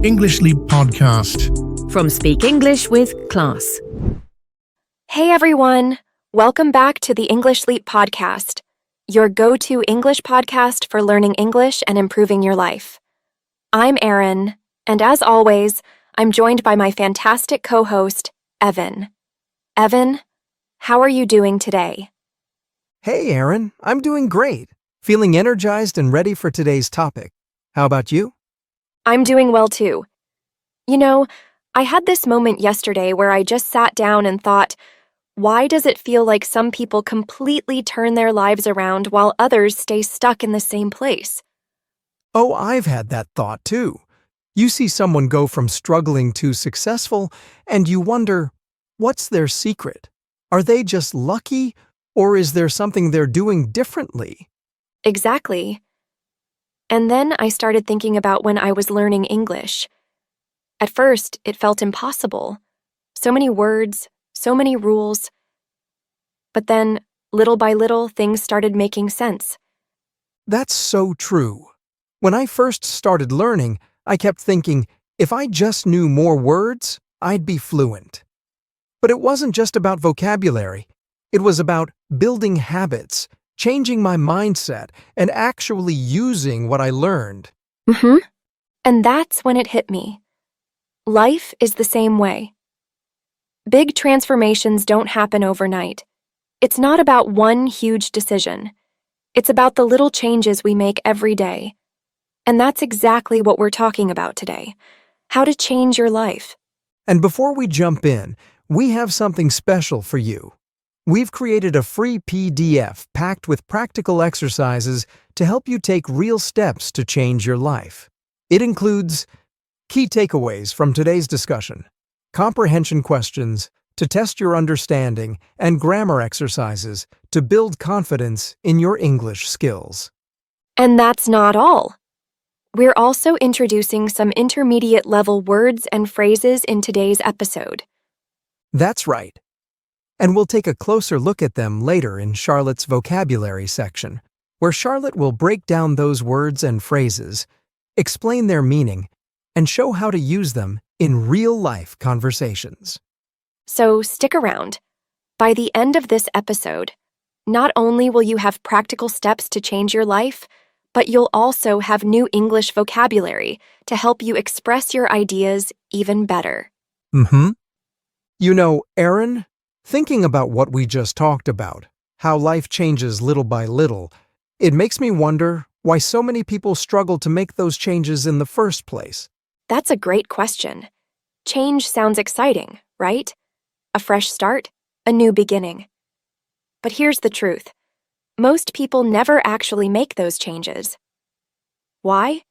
English Leap Podcast. From Speak English with Class. Hey everyone! Welcome back to the English Leap Podcast, your go-to English podcast for learning English and improving your life. I'm Erin, and as always, I'm joined by my fantastic co-host, Evan. Evan, how are you doing today? Hey, Erin. I'm doing great. Feeling energized and ready for today's topic. How about you? I'm doing well too. You know, I had this moment yesterday where I just sat down and thought, why does it feel like some people completely turn their lives around while others stay stuck in the same place? Oh, I've had that thought too. You see someone go from struggling to successful, and you wonder, what's their secret? Are they just lucky, or is there something they're doing differently? Exactly. And then I started thinking about when I was learning English. At first, it felt impossible. So many words, so many rules. But then, little by little, things started making sense. That's so true. When I first started learning, I kept thinking, if I just knew more words, I'd be fluent. But it wasn't just about vocabulary. It was about building habits, changing my mindset, and actually using what I learned. And that's when it hit me. Life is the same way. Big transformations don't happen overnight. It's not about one huge decision. It's about the little changes we make every day. And that's exactly what we're talking about today. How to change your life. And before we jump in, we have something special for you. We've created a free PDF packed with practical exercises to help you take real steps to change your life. It includes key takeaways from today's discussion, comprehension questions to test your understanding, and grammar exercises to build confidence in your English skills. And that's not all. We're also introducing some intermediate level words and phrases in today's episode. That's right. And we'll take a closer look at them later in Charlotte's vocabulary section, where Charlotte will break down those words and phrases, explain their meaning, and show how to use them in real-life conversations. So stick around. By the end of this episode, not only will you have practical steps to change your life, but you'll also have new English vocabulary to help you express your ideas even better. You know, Erin, thinking about what we just talked about, how life changes little by little, it makes me wonder why so many people struggle to make those changes in the first place. That's a great question. Change sounds exciting, right? A fresh start, a new beginning. But here's the truth. Most people never actually make those changes. Why?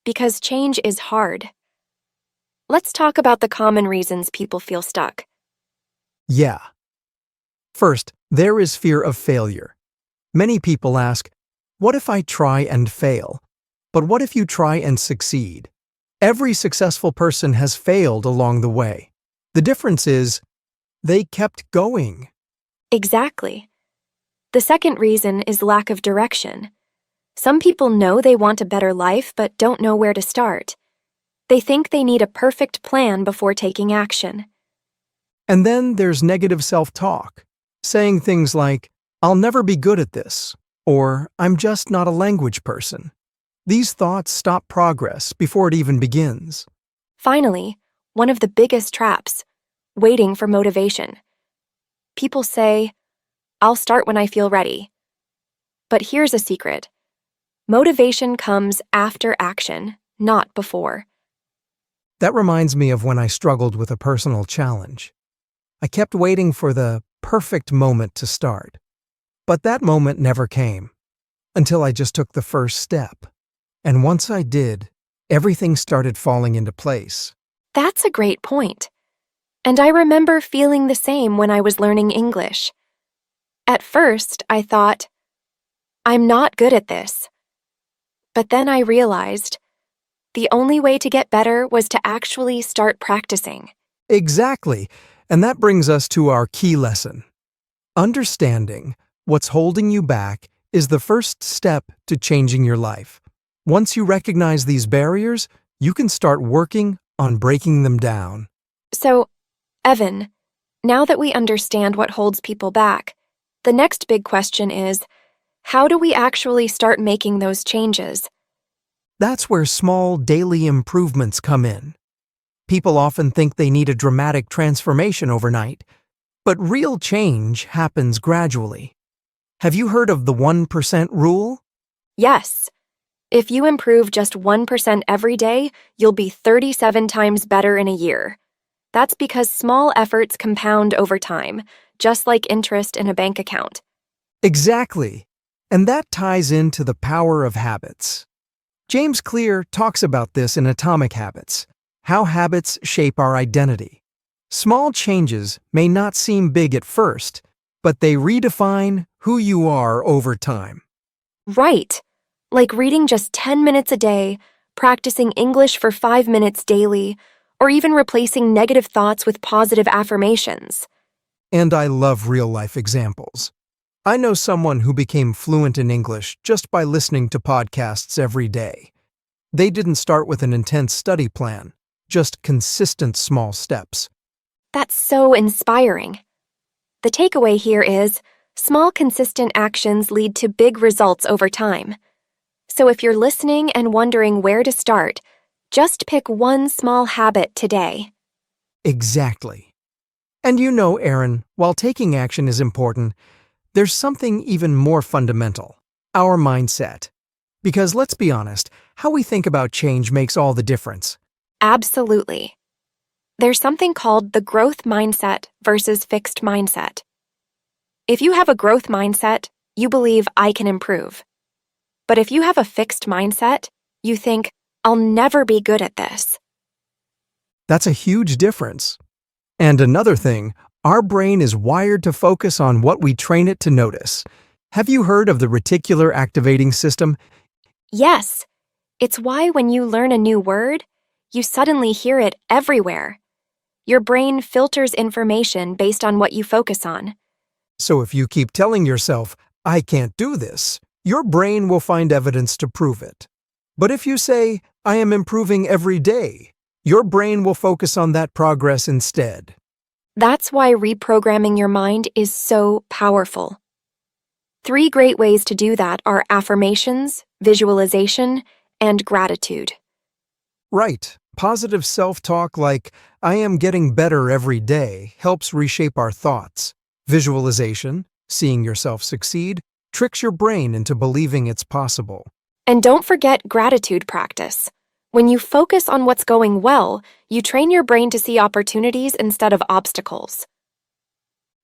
Because change is hard. Let's talk about the common reasons people feel stuck. Yeah. First, there is fear of failure. Many people ask, what if I try and fail? But what if you try and succeed? Every successful person has failed along the way. The difference is, they kept going. Exactly. The second reason is lack of direction. Some people know they want a better life but don't know where to start. They think they need a perfect plan before taking action. And then there's negative self-talk, saying things like, I'll never be good at this, or I'm just not a language person. These thoughts stop progress before it even begins. Finally, one of the biggest traps, waiting for motivation. People say, I'll start when I feel ready. But here's a secret. Motivation comes after action, not before. That reminds me of when I struggled with a personal challenge. I kept waiting for the perfect moment to start. But that moment never came, until I just took the first step. And once I did, everything started falling into place. That's a great point. And I remember feeling the same when I was learning English. At first, I thought, I'm not good at this. But then I realized the only way to get better was to actually start practicing. Exactly. And that brings us to our key lesson. Understanding what's holding you back is the first step to changing your life. Once you recognize these barriers, you can start working on breaking them down. So, Evan, now that we understand what holds people back, the next big question is, how do we actually start making those changes? That's where small daily improvements come in. People often think they need a dramatic transformation overnight, but real change happens gradually. Have you heard of the 1% rule? Yes. If you improve just 1% every day, you'll be 37 times better in a year. That's because small efforts compound over time, just like interest in a bank account. Exactly. And that ties into the power of habits. James Clear talks about this in Atomic Habits, how habits shape our identity. Small changes may not seem big at first, but they redefine who you are over time. Right. Like reading just 10 minutes a day, practicing English for 5 minutes daily, or even replacing negative thoughts with positive affirmations. And I love real-life examples. I know someone who became fluent in English just by listening to podcasts every day. They didn't start with an intense study plan, just consistent small steps. That's so inspiring. The takeaway here is, small consistent actions lead to big results over time. So if you're listening and wondering where to start, just pick one small habit today. Exactly. And you know, Aaron, while taking action is important, there's something even more fundamental, our mindset. Because let's be honest, how we think about change makes all the difference. Absolutely. There's something called the growth mindset versus fixed mindset. If you have a growth mindset, you believe I can improve. But if you have a fixed mindset, you think, I'll never be good at this. That's a huge difference. And another thing, our brain is wired to focus on what we train it to notice. Have you heard of the reticular activating system? Yes, it's why when you learn a new word, you suddenly hear it everywhere. Your brain filters information based on what you focus on. So if you keep telling yourself, I can't do this, your brain will find evidence to prove it. But if you say, I am improving every day, your brain will focus on that progress instead. That's why reprogramming your mind is so powerful. 3 great ways to do that are affirmations, visualization, and gratitude. Right. Positive self-talk like, I am getting better every day, helps reshape our thoughts. Visualization, seeing yourself succeed, tricks your brain into believing it's possible. And don't forget gratitude practice. When you focus on what's going well, you train your brain to see opportunities instead of obstacles.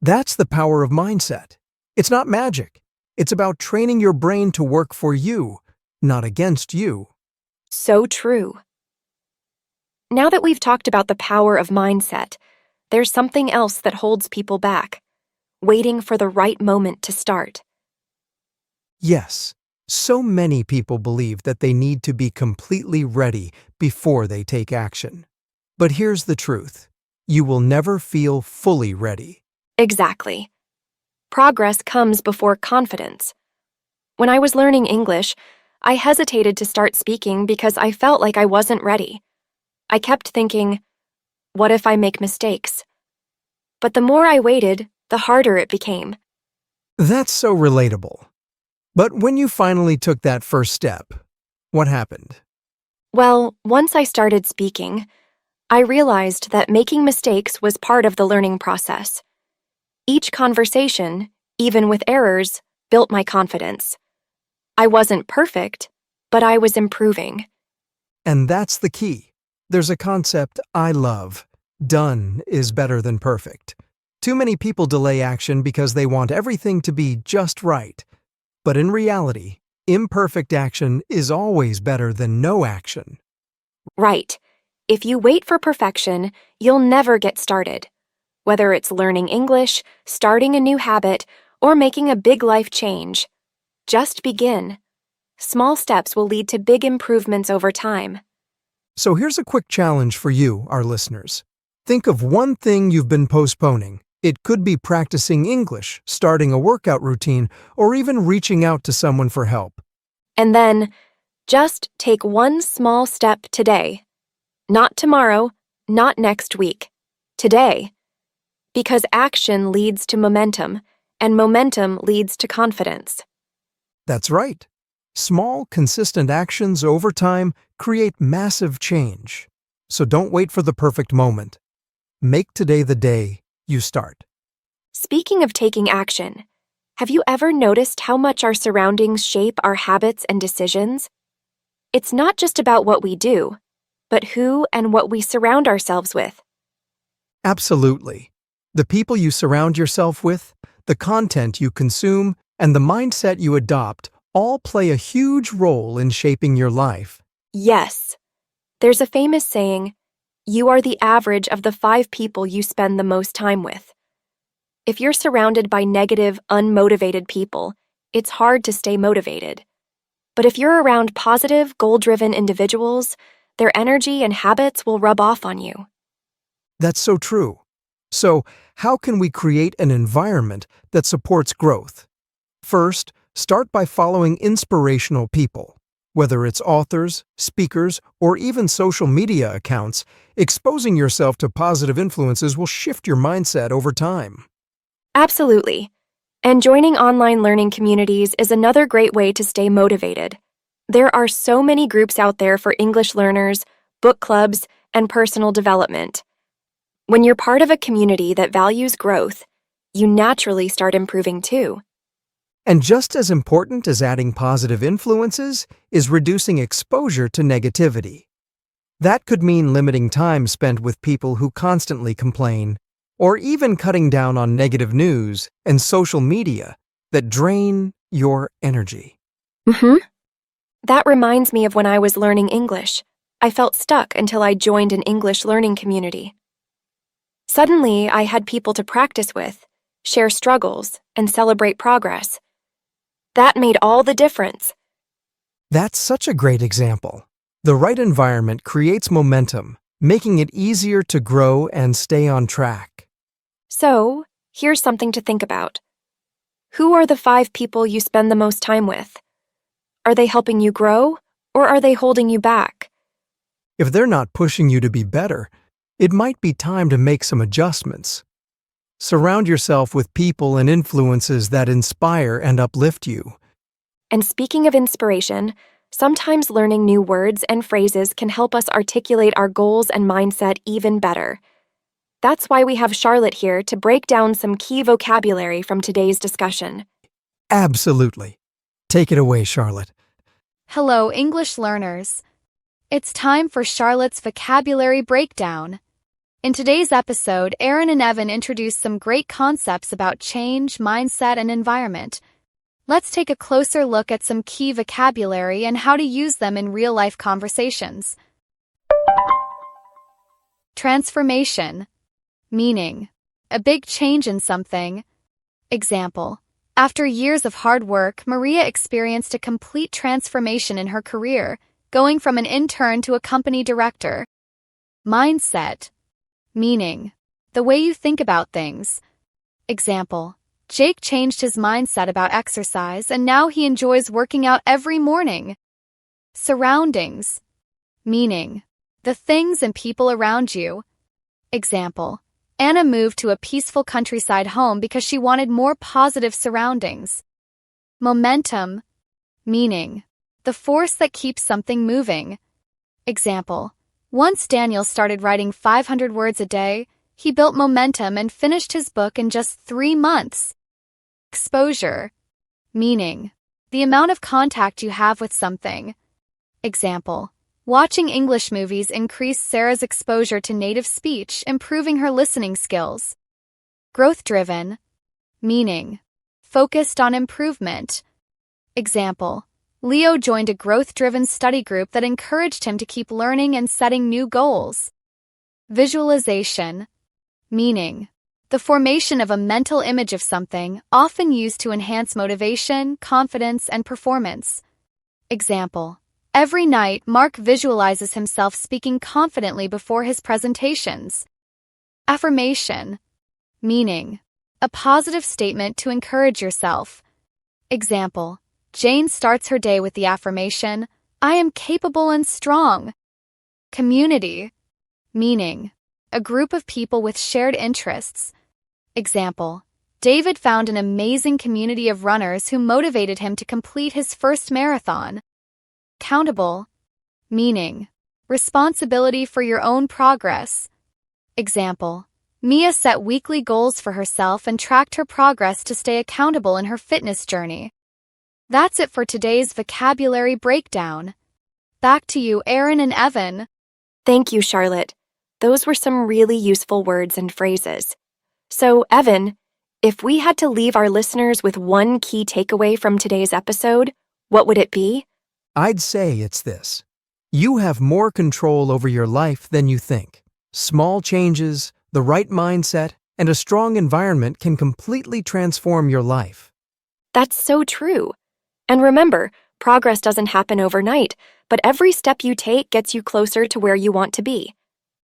That's the power of mindset. It's not magic. It's about training your brain to work for you, not against you. So true. Now that we've talked about the power of mindset, there's something else that holds people back, waiting for the right moment to start. Yes, so many people believe that they need to be completely ready before they take action. But here's the truth. You will never feel fully ready. Exactly. Progress comes before confidence. When I was learning English, I hesitated to start speaking because I felt like I wasn't ready. I kept thinking, what if I make mistakes? But the more I waited, the harder it became. That's so relatable. But when you finally took that first step, what happened? Well, once I started speaking, I realized that making mistakes was part of the learning process. Each conversation, even with errors, built my confidence. I wasn't perfect, but I was improving. And that's the key. There's a concept I love. Done is better than perfect. Too many people delay action because they want everything to be just right. But in reality, imperfect action is always better than no action. Right. If you wait for perfection, you'll never get started. Whether it's learning English, starting a new habit, or making a big life change, just begin. Small steps will lead to big improvements over time. So here's a quick challenge for you, our listeners. Think of one thing you've been postponing. It could be practicing English, starting a workout routine, or even reaching out to someone for help. And then, just take one small step today. Not tomorrow, not next week. Today. Because action leads to momentum, and momentum leads to confidence. That's right. Small, consistent actions over time create massive change. So don't wait for the perfect moment. Make today the day you start. Speaking of taking action, have you ever noticed how much our surroundings shape our habits and decisions? It's not just about what we do, but who and what we surround ourselves with. Absolutely. The people you surround yourself with, the content you consume, and the mindset you adopt all play a huge role in shaping your life. Yes. There's a famous saying, "You are the average of the 5 people you spend the most time with." If you're surrounded by negative, unmotivated people, it's hard to stay motivated. But if you're around positive, goal-driven individuals, their energy and habits will rub off on you. That's so true. So, how can we create an environment that supports growth? First, start by following inspirational people. Whether it's authors, speakers, or even social media accounts, exposing yourself to positive influences will shift your mindset over time. Absolutely. And joining online learning communities is another great way to stay motivated. There are so many groups out there for English learners, book clubs, and personal development. When you're part of a community that values growth, you naturally start improving too. And just as important as adding positive influences is reducing exposure to negativity. That could mean limiting time spent with people who constantly complain, or even cutting down on negative news and social media that drain your energy. That reminds me of when I was learning English. I felt stuck until I joined an English learning community. Suddenly, I had people to practice with, share struggles, and celebrate progress. That made all the difference. That's such a great example. The right environment creates momentum, making it easier to grow and stay on track. So, here's something to think about. Who are the 5 people you spend the most time with? Are they helping you grow, or are they holding you back? If they're not pushing you to be better, it might be time to make some adjustments. Surround yourself with people and influences that inspire and uplift you. And speaking of inspiration, sometimes learning new words and phrases can help us articulate our goals and mindset even better. That's why we have Charlotte here to break down some key vocabulary from today's discussion. Absolutely. Take it away, Charlotte. Hello, English learners. It's time for Charlotte's vocabulary breakdown. In today's episode, Erin and Evan introduced some great concepts about change, mindset, and environment. Let's take a closer look at some key vocabulary and how to use them in real-life conversations. Transformation. Meaning, a big change in something. Example, after years of hard work, Maria experienced a complete transformation in her career, going from an intern to a company director. Mindset. Meaning, the way you think about things. Example, Jake changed his mindset about exercise and now he enjoys working out every morning. Surroundings. Meaning, the things and people around you. Example, Anna moved to a peaceful countryside home because she wanted more positive surroundings. Momentum. Meaning, the force that keeps something moving. Example, once Daniel started writing 500 words a day, he built momentum and finished his book in just 3 months. Exposure. Meaning, the amount of contact you have with something. Example, watching English movies increased Sarah's exposure to native speech, improving her listening skills. Growth-driven. Meaning, focused on improvement. Example, Leo joined a growth-driven study group that encouraged him to keep learning and setting new goals. Visualization. Meaning, the formation of a mental image of something, often used to enhance motivation, confidence, and performance. Example, every night Mark visualizes himself speaking confidently before his presentations. Affirmation. Meaning, a positive statement to encourage yourself. Example, Jane starts her day with the affirmation, "I am capable and strong." Community. meaning a group of people with shared interests. Example, David found an amazing community of runners who motivated him to complete his first marathon. Accountable, meaning responsibility for your own progress. Example, Mia set weekly goals for herself and tracked her progress to stay accountable in her fitness journey. That's it for today's vocabulary breakdown. Back to you, Aaron and Evan. Thank you, Charlotte. Those were some really useful words and phrases. So, Evan, if we had to leave our listeners with one key takeaway from today's episode, what would it be? I'd say it's this. You have more control over your life than you think. Small changes, the right mindset, and a strong environment can completely transform your life. That's so true. And remember, progress doesn't happen overnight, but every step you take gets you closer to where you want to be.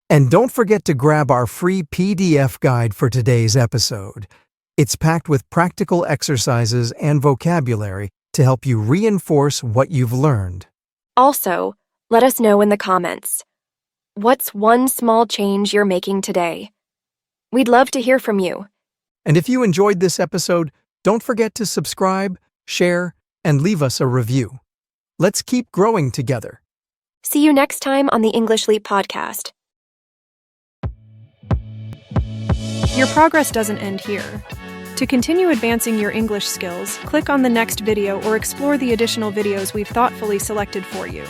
And don't forget to grab our free PDF guide for today's episode. It's packed with practical exercises and vocabulary to help you reinforce what you've learned. Also, let us know in the comments. What's one small change you're making today? We'd love to hear from you. And if you enjoyed this episode, don't forget to subscribe, share, and leave us a review. Let's keep growing together. See you next time on the English Leap podcast. Your progress doesn't end here. To continue advancing your English skills, click on the next video or explore the additional videos we've thoughtfully selected for you.